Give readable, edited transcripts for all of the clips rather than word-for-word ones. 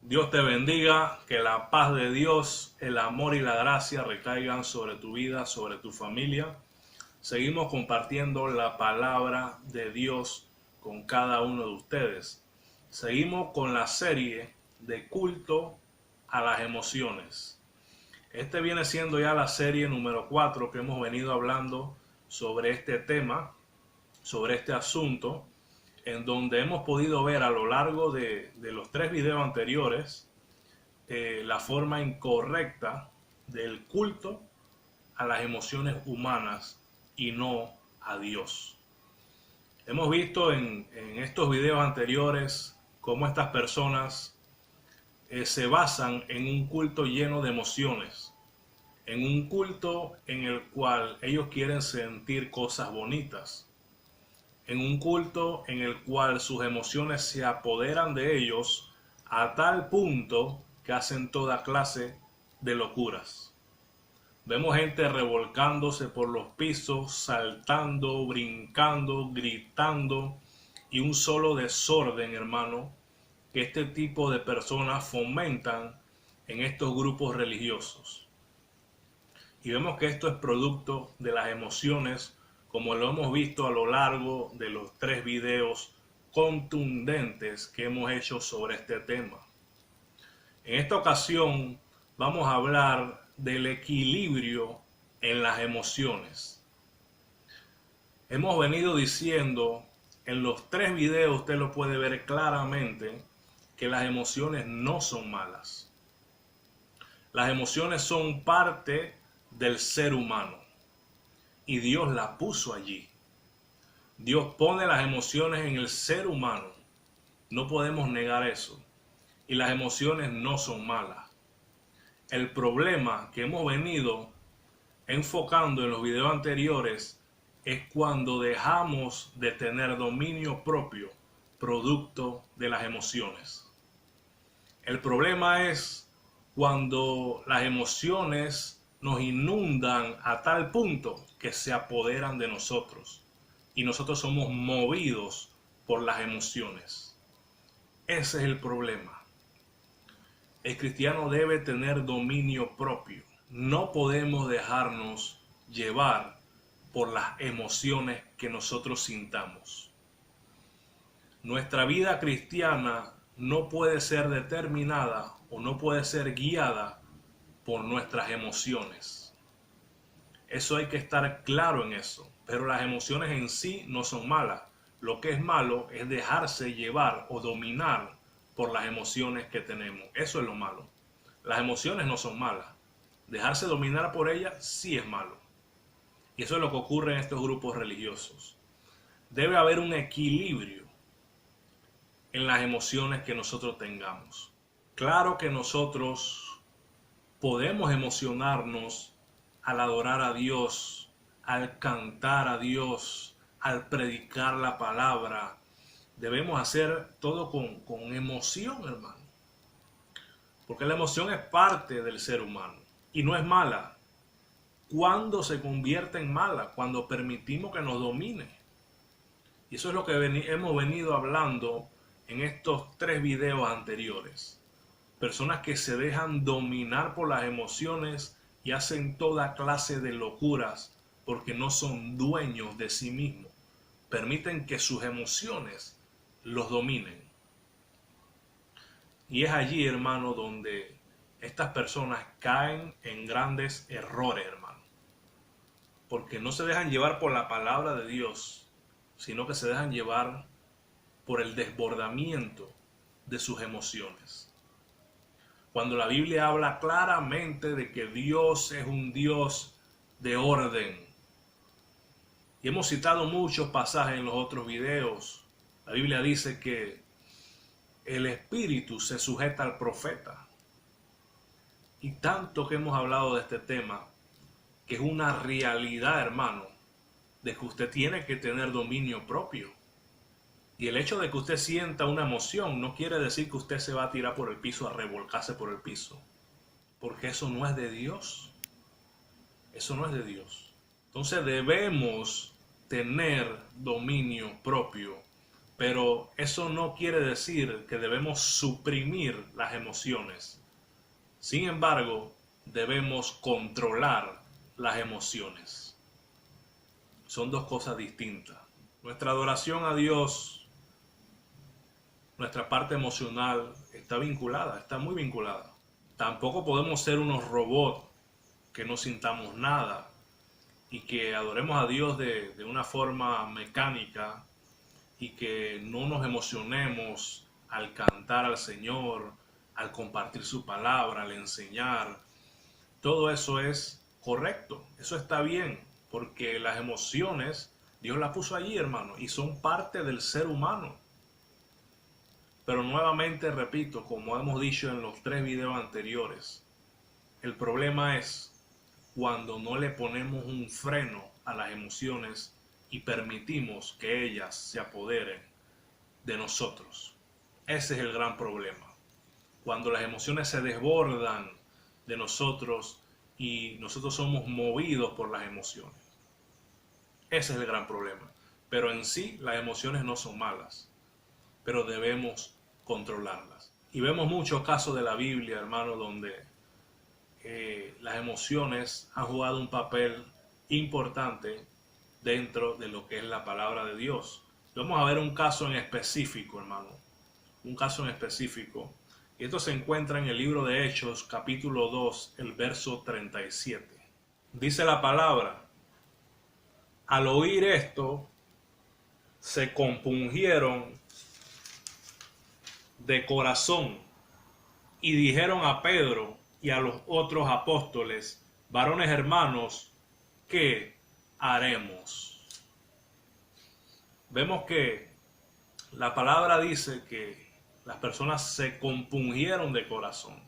Dios te bendiga, que la paz de Dios, el amor y la gracia recaigan sobre tu vida, sobre tu familia. Seguimos compartiendo la palabra de Dios con cada uno de ustedes. Seguimos con la serie de culto a las emociones. Este viene siendo ya la serie número 4 que hemos venido hablando sobre este tema, sobre este asunto, en donde hemos podido ver a lo largo de los 3 videos anteriores la forma incorrecta del culto a las emociones humanas y no a Dios. Hemos visto en estos videos anteriores cómo estas personas se basan en un culto lleno de emociones, en un culto en el cual ellos quieren sentir cosas bonitas, en un culto en el cual sus emociones se apoderan de ellos a tal punto que hacen toda clase de locuras. Vemos gente revolcándose por los pisos, saltando, brincando, gritando y un solo desorden, hermano, que este tipo de personas fomentan en estos grupos religiosos. Y vemos que esto es producto de las emociones, como lo hemos visto a lo largo de los 3 videos contundentes que hemos hecho sobre este tema. En esta ocasión vamos a hablar del equilibrio en las emociones. Hemos venido diciendo en los 3 videos, usted lo puede ver claramente, que las emociones no son malas. Las emociones son parte del ser humano y Dios las puso allí. Dios pone las emociones en el ser humano. No podemos negar eso. Y las emociones no son malas. El problema que hemos venido enfocando en los videos anteriores es cuando dejamos de tener dominio propio producto de las emociones. El problema es cuando las emociones nos inundan a tal punto que se apoderan de nosotros y nosotros somos movidos por las emociones. Ese es el problema. El cristiano debe tener dominio propio. No podemos dejarnos llevar por las emociones que nosotros sintamos. Nuestra vida cristiana no puede ser determinada o no puede ser guiada por nuestras emociones. Eso hay que estar claro en eso. Pero las emociones en sí no son malas. Lo que es malo es dejarse llevar o dominar por las emociones que tenemos. Eso es lo malo. Las emociones no son malas. Dejarse dominar por ellas sí es malo. Y eso es lo que ocurre en estos grupos religiosos. Debe haber un equilibrio en las emociones que nosotros tengamos. Claro que nosotros podemos emocionarnos al adorar a Dios, al cantar a Dios, al predicar la palabra. Debemos hacer todo con emoción, hermano. Porque la emoción es parte del ser humano y no es mala. ¿Cuándo se convierte en mala? Cuando permitimos que nos domine. Y eso es lo que hemos venido hablando en estos 3 videos anteriores. Personas que se dejan dominar por las emociones y hacen toda clase de locuras porque no son dueños de sí mismos. Permiten que sus emociones los dominen. Y es allí, hermano, donde estas personas caen en grandes errores, hermano. Porque no se dejan llevar por la palabra de Dios, sino que se dejan llevar por el desbordamiento de sus emociones. Cuando la Biblia habla claramente de que Dios es un Dios de orden. Y hemos citado muchos pasajes en los otros videos. La Biblia dice que el espíritu se sujeta al profeta. Y tanto que hemos hablado de este tema, que es una realidad, hermano, de que usted tiene que tener dominio propio. Y el hecho de que usted sienta una emoción no quiere decir que usted se va a tirar por el piso, a revolcarse por el piso. Porque eso no es de Dios. Eso no es de Dios. Entonces debemos tener dominio propio, pero eso no quiere decir que debemos suprimir las emociones. Sin embargo, debemos controlar las emociones. Son dos cosas distintas. Nuestra adoración a Dios, nuestra parte emocional está vinculada, está muy vinculada. Tampoco podemos ser unos robots que no sintamos nada y que adoremos a Dios de una forma mecánica y que no nos emocionemos al cantar al Señor, al compartir su palabra, al enseñar. Todo eso es correcto, eso está bien, porque las emociones Dios las puso allí, hermano, y son parte del ser humano. Pero nuevamente repito, como hemos dicho en los 3 videos anteriores, el problema es cuando no le ponemos un freno a las emociones y permitimos que ellas se apoderen de nosotros. Ese es el gran problema. Cuando las emociones se desbordan de nosotros y nosotros somos movidos por las emociones. Ese es el gran problema. Pero en sí las emociones no son malas, pero debemos controlarlas. Y vemos muchos casos de la Biblia, hermano, donde las emociones han jugado un papel importante dentro de lo que es la palabra de Dios. Vamos a ver un caso en específico, hermano. Un caso en específico. Y esto se encuentra en el libro de Hechos, capítulo 2, el verso 37. Dice la palabra: al oír esto, se compungieron de corazón y dijeron a Pedro y a los otros apóstoles: varones hermanos, ¿qué haremos? Vemos que la palabra dice que las personas se compungieron de corazón.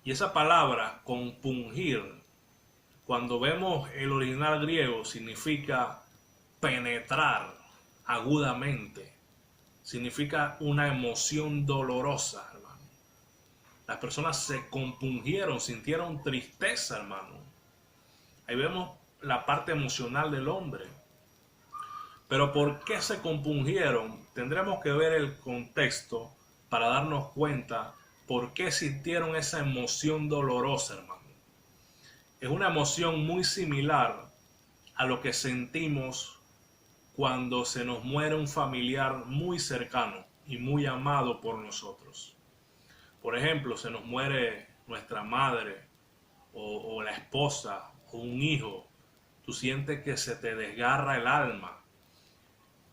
Y esa palabra, compungir, cuando vemos el original griego, significa penetrar agudamente. Significa una emoción dolorosa, hermano. Las personas se compungieron, sintieron tristeza, hermano. Ahí vemos la parte emocional del hombre. Pero ¿por qué se compungieron? Tendremos que ver el contexto para darnos cuenta por qué sintieron esa emoción dolorosa, hermano. Es una emoción muy similar a lo que sentimos cuando se nos muere un familiar muy cercano y muy amado por nosotros. Por ejemplo, se nos muere nuestra madre o la esposa o un hijo. Tú sientes que se te desgarra el alma.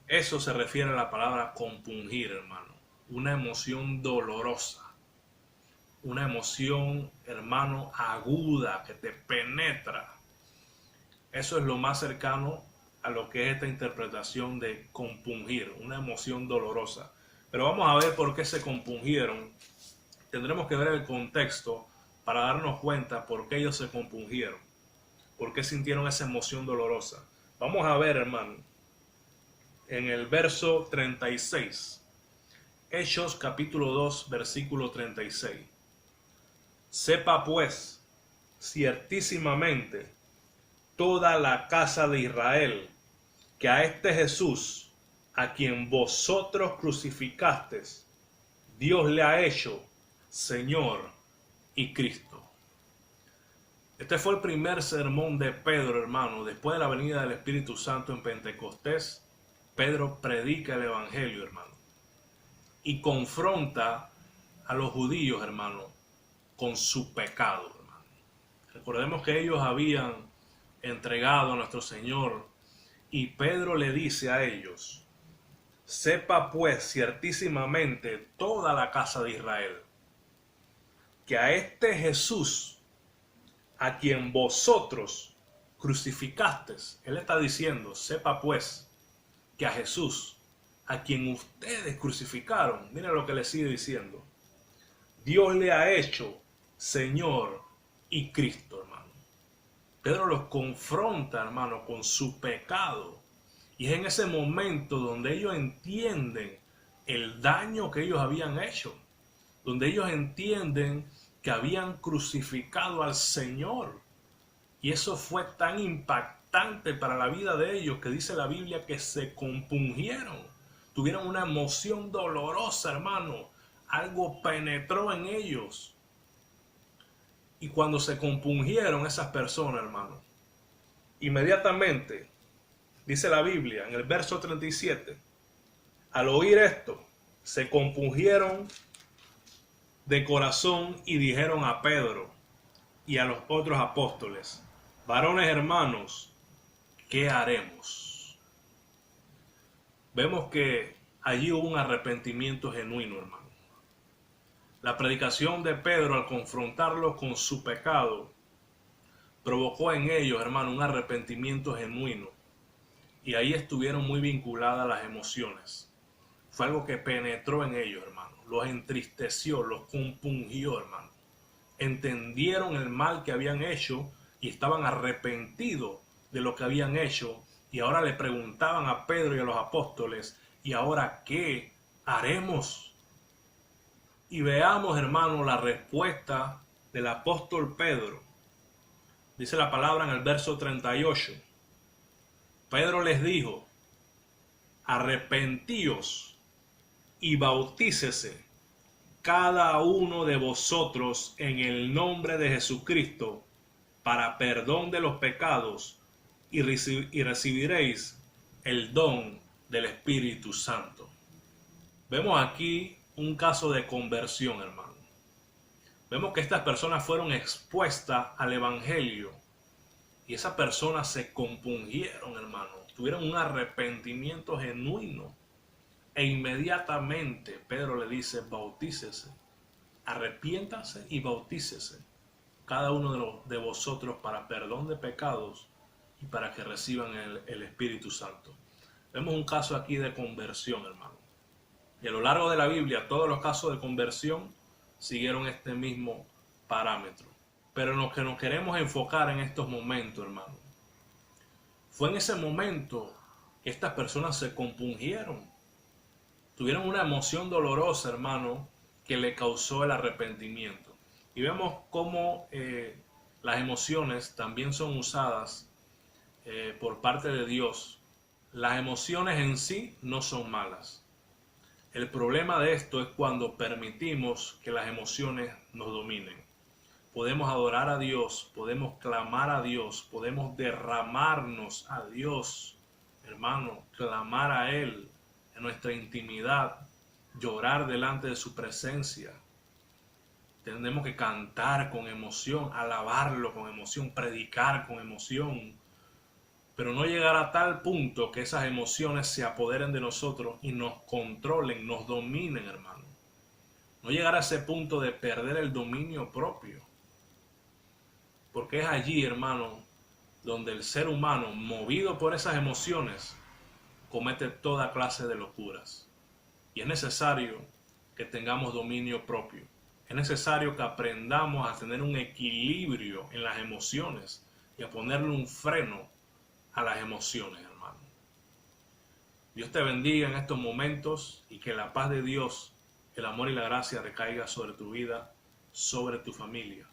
Eso se refiere a la palabra compungir, hermano. Una emoción dolorosa. Una emoción, hermano, aguda, que te penetra. Eso es lo más cercano a lo que es esta interpretación de compungir, una emoción dolorosa. Pero vamos a ver por qué se compungieron. Tendremos que ver el contexto para darnos cuenta por qué ellos se compungieron, por qué sintieron esa emoción dolorosa. Vamos a ver, hermano, en el verso 36, Hechos capítulo 2, versículo 36. Sepa pues ciertísimamente toda la casa de Israel que a este Jesús, a quien vosotros crucificasteis, Dios le ha hecho Señor y Cristo. Este fue el primer sermón de Pedro, hermano. Después de la venida del Espíritu Santo en Pentecostés, Pedro predica el Evangelio, hermano, y confronta a los judíos, hermano, con su pecado, hermano. Recordemos que ellos habían entregado a nuestro Señor y Pedro le dice a ellos: sepa pues ciertísimamente toda la casa de Israel que a este Jesús, a quien vosotros crucificasteis. Él está diciendo: sepa pues que a Jesús, a quien ustedes crucificaron, mira lo que le sigue diciendo, Dios le ha hecho Señor y Cristo, hermano. Pedro los confronta, hermano, con su pecado. Y es en ese momento donde ellos entienden el daño que ellos habían hecho, donde ellos entienden que habían crucificado al Señor. Y eso fue tan impactante para la vida de ellos que dice la Biblia que se compungieron. Tuvieron una emoción dolorosa, hermano. Algo penetró en ellos. Y cuando se compungieron esas personas, hermano, inmediatamente, dice la Biblia en el verso 37, al oír esto, se compungieron de corazón y dijeron a Pedro y a los otros apóstoles: varones hermanos, ¿qué haremos? Vemos que allí hubo un arrepentimiento genuino, hermano. La predicación de Pedro al confrontarlos con su pecado provocó en ellos, hermano, un arrepentimiento genuino. Y ahí estuvieron muy vinculadas las emociones. Fue algo que penetró en ellos, hermano. Los entristeció, los compungió, hermano. Entendieron el mal que habían hecho y estaban arrepentidos de lo que habían hecho. Y ahora le preguntaban a Pedro y a los apóstoles: ¿y ahora qué haremos? Y veamos, hermano, la respuesta del apóstol Pedro. Dice la palabra en el verso 38. Pedro les dijo: arrepentíos y bautícese cada uno de vosotros en el nombre de Jesucristo para perdón de los pecados y recibiréis el don del Espíritu Santo. Vemos aquí un caso de conversión, hermano. Vemos que estas personas fueron expuestas al Evangelio y esas personas se compungieron, hermano. Tuvieron un arrepentimiento genuino. E inmediatamente Pedro le dice: bautícese, arrepiéntase y bautícese cada uno de vosotros para perdón de pecados y para que reciban el Espíritu Santo. Vemos un caso aquí de conversión, hermano. Y a lo largo de la Biblia, todos los casos de conversión siguieron este mismo parámetro. Pero en lo que nos queremos enfocar en estos momentos, hermano, fue en ese momento que estas personas se compungieron. Tuvieron una emoción dolorosa, hermano, que le causó el arrepentimiento. Y vemos cómo las emociones también son usadas por parte de Dios. Las emociones en sí no son malas. El problema de esto es cuando permitimos que las emociones nos dominen. Podemos adorar a Dios, podemos clamar a Dios, podemos derramarnos a Dios, hermano, clamar a Él en nuestra intimidad, llorar delante de su presencia. Tenemos que cantar con emoción, alabarlo con emoción, predicar con emoción, pero no llegar a tal punto que esas emociones se apoderen de nosotros y nos controlen, nos dominen, hermano. No llegar a ese punto de perder el dominio propio. Porque es allí, hermano, donde el ser humano, movido por esas emociones, comete toda clase de locuras. Y es necesario que tengamos dominio propio. Es necesario que aprendamos a tener un equilibrio en las emociones y a ponerle un freno a las emociones, hermano. Dios te bendiga en estos momentos y que la paz de Dios, el amor y la gracia recaiga sobre tu vida, sobre tu familia.